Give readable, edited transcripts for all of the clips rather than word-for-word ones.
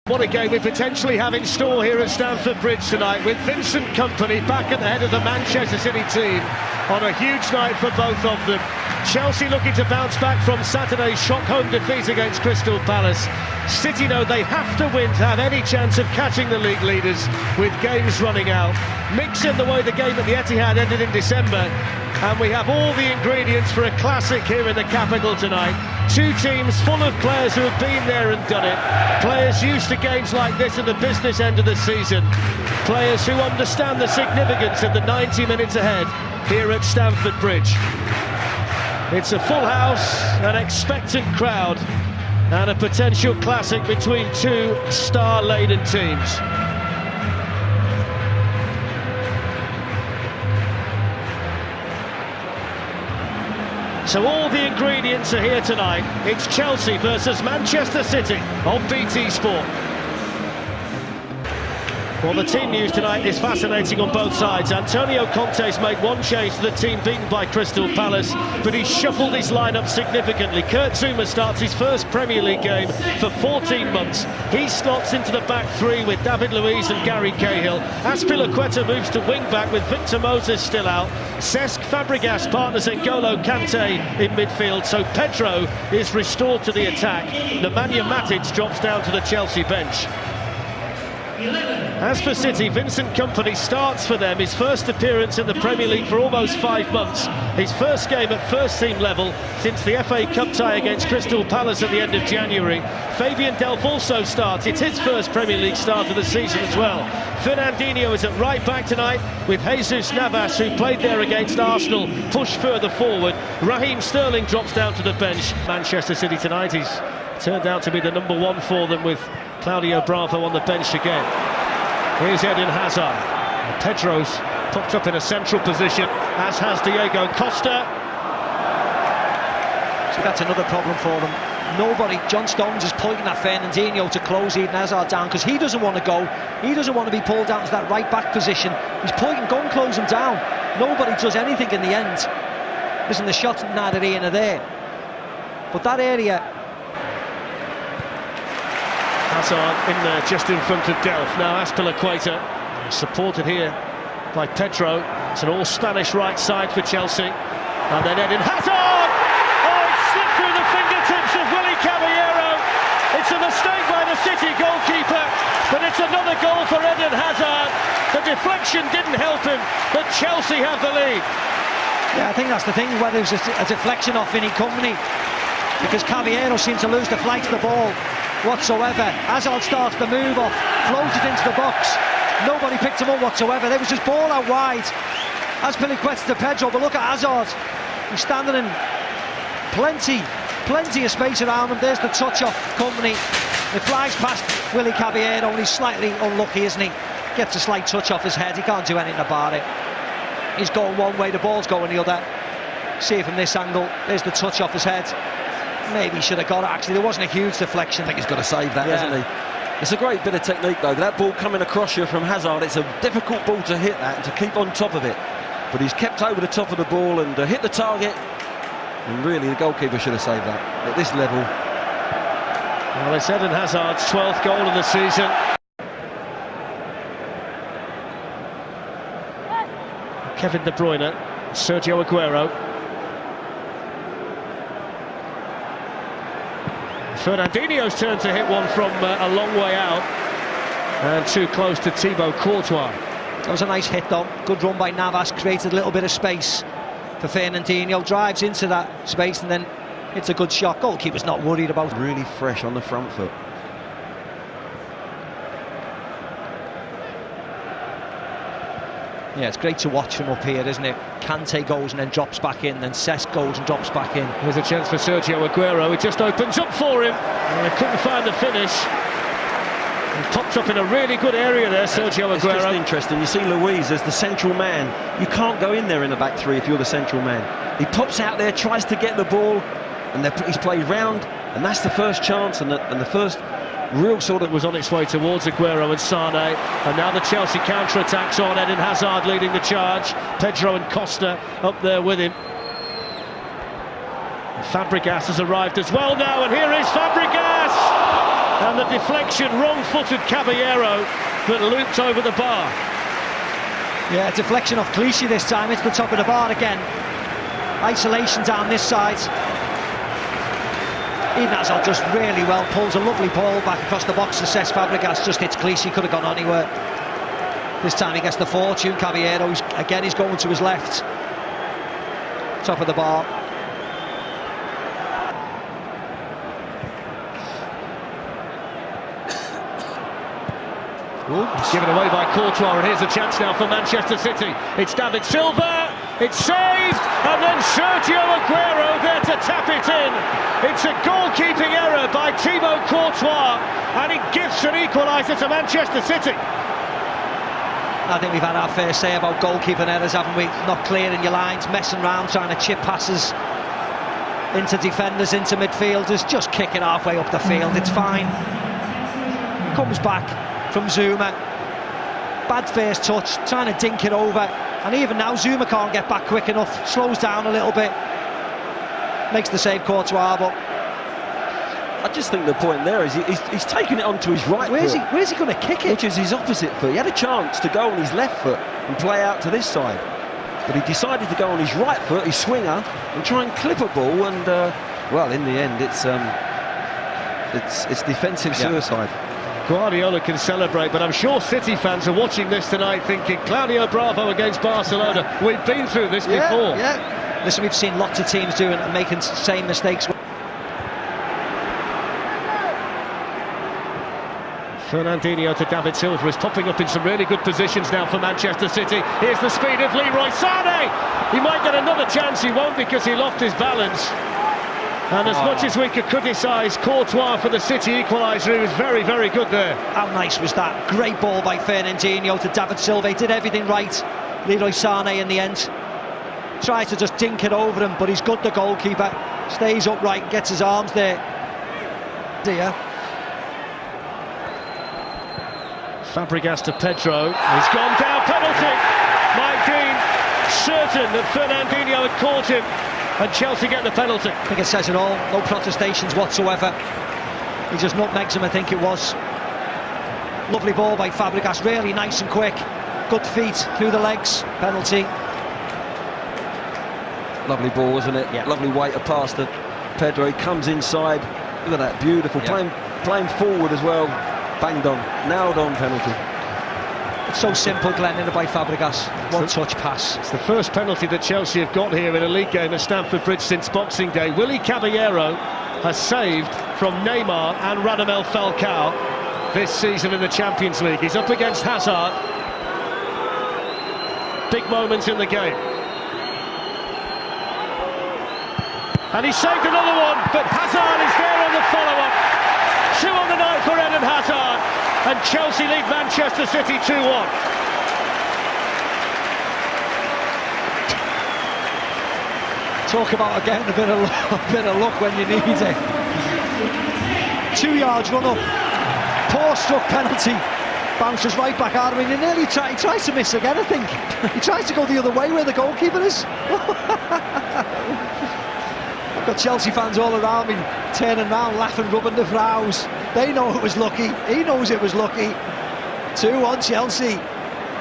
What a game we potentially have in store here at Stamford Bridge tonight, with Vincent Kompany back at the head of the Manchester City team on a huge night for both of them. Chelsea looking to bounce back from Saturday's shock home defeat against Crystal Palace. City know they have to win to have any chance of catching the league leaders with games running out. Mix in the way the game at the Etihad ended in December, and we have all the ingredients for a classic here in the capital tonight. Two teams full of players who have been there and done it. Players used to games like this at the business end of the season. Players who understand the significance of the 90 minutes ahead here at Stamford Bridge. It's a full house, an expectant crowd, and a potential classic between two star-laden teams. So all the ingredients are here tonight. It's Chelsea versus Manchester City on BT Sport. Well, the team news tonight is fascinating on both sides. Antonio Conte's made one change to the team beaten by Crystal Palace, but he's shuffled his lineup significantly. Kurt Zouma starts his first Premier League game for 14 months. He slots into the back three with David Luiz and Gary Cahill. Azpilicueta moves to wing-back with Victor Moses still out. Cesc Fabregas partners N'Golo Kante in midfield, so Pedro is restored to the attack. Nemanja Matic drops down to the Chelsea bench. As for City, Vincent Kompany starts for them, his first appearance in the Premier League for almost 5 months. His first game at first team level since the FA Cup tie against Crystal Palace at the end of January. Fabian Delph also starts, it's his first Premier League start of the season as well. Fernandinho is at right back tonight with Jesus Navas, who played there against Arsenal, pushed further forward. Raheem Sterling drops down to the bench. Manchester City tonight, he's turned out to be the number one for them with Claudio Bravo on the bench again. Here's Eden Hazard. Pedro's popped up in a central position, as has Diego Costa. So that's another problem for them. Nobody, John Stones is pointing at Fernandinho to close Eden Hazard down because he doesn't want to go. He doesn't want to be pulled down to that right back position. He's pointing, go and close him down. Nobody does anything in the end. Listen, the shot's neither here nor there. But that area... Hazard in there just in front of Delph. Now Azpilicueta supported here by Pedro. It's an all-Spanish right side for Chelsea. And then Eden Hazard! Oh, it slipped through the fingertips of Willy Caballero. It's a mistake by the City goalkeeper, but it's another goal for Eden Hazard. The deflection didn't help him, but Chelsea have the lead. Yeah, I think that's the thing, whether it was a deflection off Vincent Kompany, because Caballero seemed to lose the flight of the ball whatsoever. Hazard starts the move off, floated into the box. Nobody picked him up whatsoever. There was just ball out wide. Azpilicueta to Pedro, but look at Hazard. He's standing in plenty of space around him. There's the touch off Kompany. It flies past Willy Caballero, and he's slightly unlucky, isn't he? Gets a slight touch off his head. He can't do anything about it. He's going one way, the ball's going the other. See it from this angle. There's the touch off his head. Maybe he should have got it, actually. There wasn't a huge deflection. I think he's got to save that, hasn't he? It's a great bit of technique, though. That ball coming across you from Hazard, it's a difficult ball to hit that and to keep on top of it. But he's kept over the top of the ball and hit the target. And really, the goalkeeper should have saved that at this level. Well, it's Eden Hazard's 12th goal of the season. Kevin De Bruyne, Sergio Aguero. Fernandinho's turn to hit one from a long way out, and too close to Thibaut Courtois. That was a nice hit though. Good run by Navas, created a little bit of space for Fernandinho, drives into that space and then hits a good shot. Goalkeeper's not worried about it. Really fresh on the front foot. Yeah, it's great to watch from up here, isn't it? Kante goes and then drops back in, then Cesc goes and drops back in. There's a chance for Sergio Aguero. It just opens up for him. He couldn't find the finish. He popped up in a really good area there, Sergio Aguero. It's just interesting. You see Luiz as the central man. You can't go in there in the back three if you're the central man. He pops out there, tries to get the ball, and he's played round, and that's the first chance and the first real sort of... was on its way towards Aguero and Sane, and now the Chelsea counter-attacks on. Eden Hazard leading the charge, Pedro and Costa up there with him. Fabregas has arrived as well now, and here is Fabregas! And the deflection, wrong-footed Caballero that looped over the bar. Yeah, deflection off Clichy this time. It's the top of the bar again. Isolation down this side. Eden Hazard does really well, pulls a lovely ball back across the box to Cesc Fabregas, just hits Clichy, could have gone anywhere. This time he gets the fortune. Caballero, again he's going to his left. Top of the bar. It's given away by Courtois, and here's a chance now for Manchester City. It's David Silva, it's saved, and then Sergio Aguero there to tap it in. It's a goalkeeping error by Thibaut Courtois, and it gives an equaliser to Manchester City. I think we've had our fair say about goalkeeping errors, haven't we? Not clearing your lines, messing around, trying to chip passes into defenders, into midfielders, just kick it halfway up the field, it's fine. Comes back from Zuma, bad first touch, trying to dink it over, and even now Zuma can't get back quick enough, slows down a little bit, makes the save Courtois, but I just think the point there is he's taking it onto his right where's foot. he going to kick it? Which is his opposite foot. He had a chance to go on his left foot and play out to this side, but he decided to go on his right foot, his swinger, and try and clip a ball, and well, in the end it's defensive suicide. Guardiola can celebrate, but I'm sure City fans are watching this tonight thinking, Claudio Bravo against Barcelona, we've been through this before. Yeah. Listen, we've seen lots of teams doing and making the same mistakes. Fernandinho to David Silva is popping up in some really good positions now for Manchester City. Here's the speed of Leroy Sané. He might get another chance, he won't, because he lost his balance. And as much as we could criticise Courtois for the City equaliser, he was very, very good there. How nice was that? Great ball by Fernandinho to David Silva. He did everything right. Leroy Sané in the end tried to just dink it over him, but he's good, the goalkeeper. Stays upright, gets his arms there. Dear. Fabregas to Pedro. He's gone down, penalty. Mike Dean certain that Fernandinho had caught him, and Chelsea get the penalty. I think it says it all. No protestations whatsoever. He just nutmegs him, I think it was. Lovely ball by Fabregas, really nice and quick. Good feet through the legs. Penalty. Lovely ball, wasn't it? Yeah. Lovely weighted pass to Pedro. He comes inside. Look at that, beautiful. Yeah. Playing forward as well. Banged on, nailed on penalty. It's so simple, Glenn, in it by Fabregas. One touch pass. It's the first penalty that Chelsea have got here in a league game at Stamford Bridge since Boxing Day. Willy Caballero has saved from Neymar and Radamel Falcao this season in the Champions League. He's up against Hazard. Big moment in the game. And he saved another one, but Hazard is there on the follow-up. 2 on the night for Eden Hazard, and Chelsea lead Manchester City 2-1. Talk about getting a bit of luck when you need it. 2 yards run up, poor struck penalty, bounces right back out of him. He tries to miss again, I think. He tries to go the other way where the goalkeeper is. Got Chelsea fans all around me, turning around, laughing, rubbing their brows. They know it was lucky. He knows it was lucky. 2-1 Chelsea.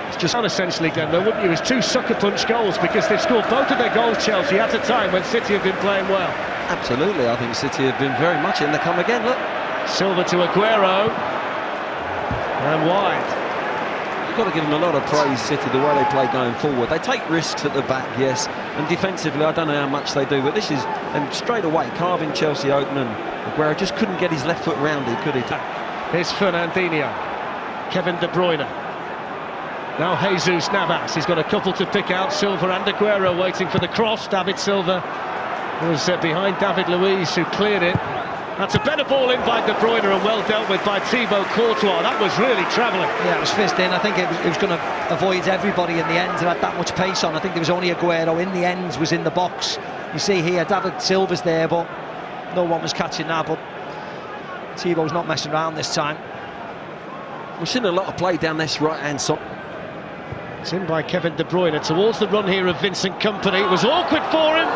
It's just essentially, Glenn, though, wouldn't you? It's 2 sucker punch goals, because they've scored both of their goals, Chelsea, at a time when City have been playing well. Absolutely, I think City have been very much in the come again. Look, Silva to Aguero, and wide. you've got to give them a lot of praise, City, the way they play going forward. They take risks at the back, yes, and defensively I don't know how much they do, but this is them straight away carving Chelsea open, and Aguero just couldn't get his left foot round it, could he? Here's Fernandinho, Kevin De Bruyne, now Jesus Navas. He's got a couple to pick out. Silva and Aguero waiting for the cross. David Silva was behind David Luiz, who cleared it. That's a better ball in by De Bruyne, and well dealt with by Thibaut Courtois. That was really travelling. Yeah, it was fist in. I think it was going to avoid everybody in the end. It had that much pace on. I think there was only Aguero in the end was in the box. You see here, David Silva's there, but no one was catching that. But Thibaut's not messing around this time. We've seen a lot of play down this right-hand side. It's in by Kevin De Bruyne towards the run here of Vincent Kompany. It was awkward for him.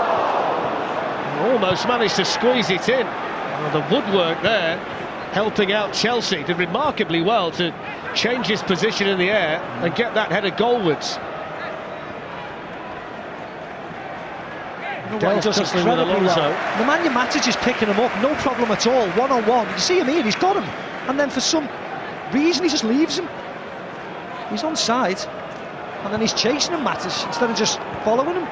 Almost managed to squeeze it in. Well, the woodwork there. helping out Chelsea. Did remarkably well to change his position in the air and get that header goalwards. Delph does tussling with incredibly Alonso. well. Nemanja Matic is picking him up, no problem at all, one-on-one. You see him here, he's got him. And then for some reason he just leaves him. He's onside. And then he's chasing him, Matic, instead of just following him.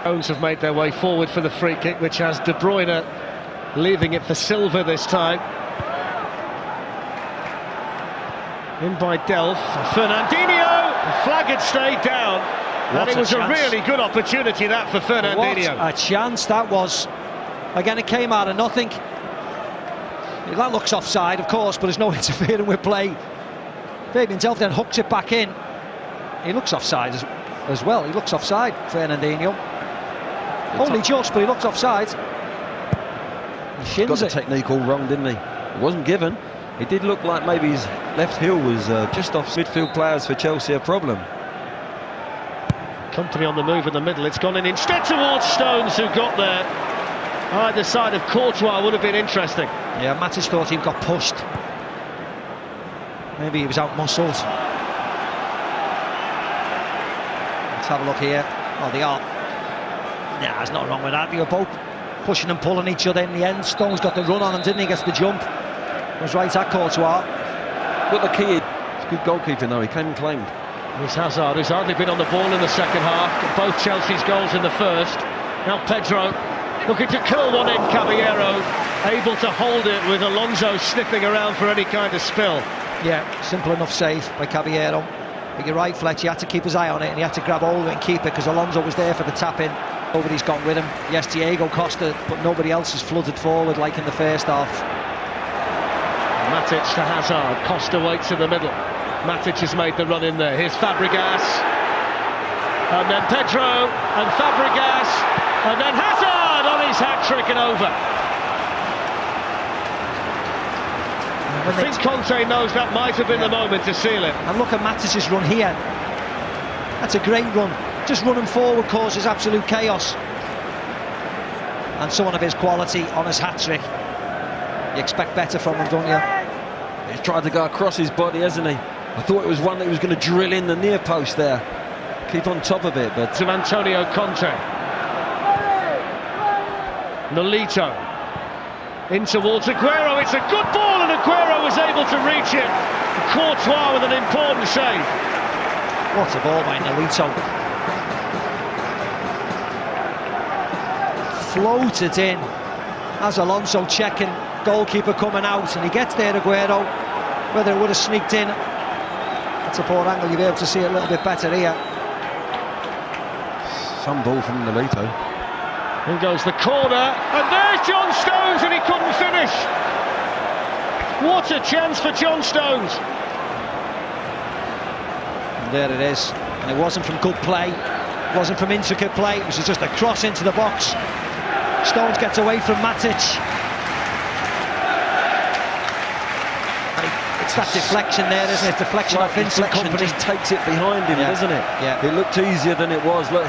Stones have made their way forward for the free kick, which has De Bruyne leaving it for Silva this time. In by Delph. Fernandinho! The flag had stayed down. And it was a really good opportunity, that, for Fernandinho. What a chance that was. Again, it came out of nothing. That looks offside, of course, but there's no interfering with play. Fabian Delph then hooks it back in. He looks offside as well. He looks offside, Fernandinho. Only just, but he looks offside. He shins got the it. technique all wrong, didn't he? It wasn't given. It did look like maybe his left heel was just off midfield players for Chelsea a problem. Company on the move in the middle. It's gone in instead towards Stones, who got there. Either side of Courtois would have been interesting. Yeah, Matic thought he got pushed. Maybe he was out-muscled. Let's have a look here. Oh, they are. Nah, there's nothing wrong with that. They were both pushing and pulling each other in the end. Stones got the run on him, didn't he? Gets the jump. Was right at Courtois. But the key, it's good goalkeeping though, he came and claimed. Here's Hazard, who's hardly been on the ball in the second half. Both Chelsea's goals in the first. Now Pedro looking to curl one in. Caballero able to hold it with Alonso sniffing around for any kind of spill. Yeah, simple enough save by Caballero. But you're right, Fletch, he had to keep his eye on it and he had to grab hold of it and keep it because Alonso was there for the tap-in. Nobody's gone with him. Yes, Diego Costa, but nobody else has flooded forward like in the first half. Matic to Hazard. Costa waits in the middle. Matic has made the run in there. Here's Fabregas. And then Pedro and Fabregas. And then Hazard on his hat-trick and over. I think Conte knows that might have been the moment to seal it. And look at Matic's run here. That's a great run. Just running forward causes absolute chaos. And someone of his quality on his hat-trick. You expect better from him, don't you? He's tried to go across his body, hasn't he? I thought it was one that he was going to drill in the near post there. Keep on top of it, but... To Antonio Conte. Nolito. In towards Aguero. It's a good ball and Aguero was able to reach it. Courtois with an important save. What a ball by Nolito. Floated in. As Alonso checking. Goalkeeper coming out and he gets there, Aguero. Whether it would have sneaked in, it's a poor angle. You'll be able to see it a little bit better here. Some ball from Nolito. In goes the corner, and there's John Stones, and he couldn't finish. What a chance for John Stones. And there it is. And it wasn't from good play, it wasn't from intricate play, it was just a cross into the box. Stones gets away from Matic. It's that deflection there, isn't it? Deflection of Vincent Kompany. Just takes it behind him, doesn't it? Yeah. It looked easier than it was. Look.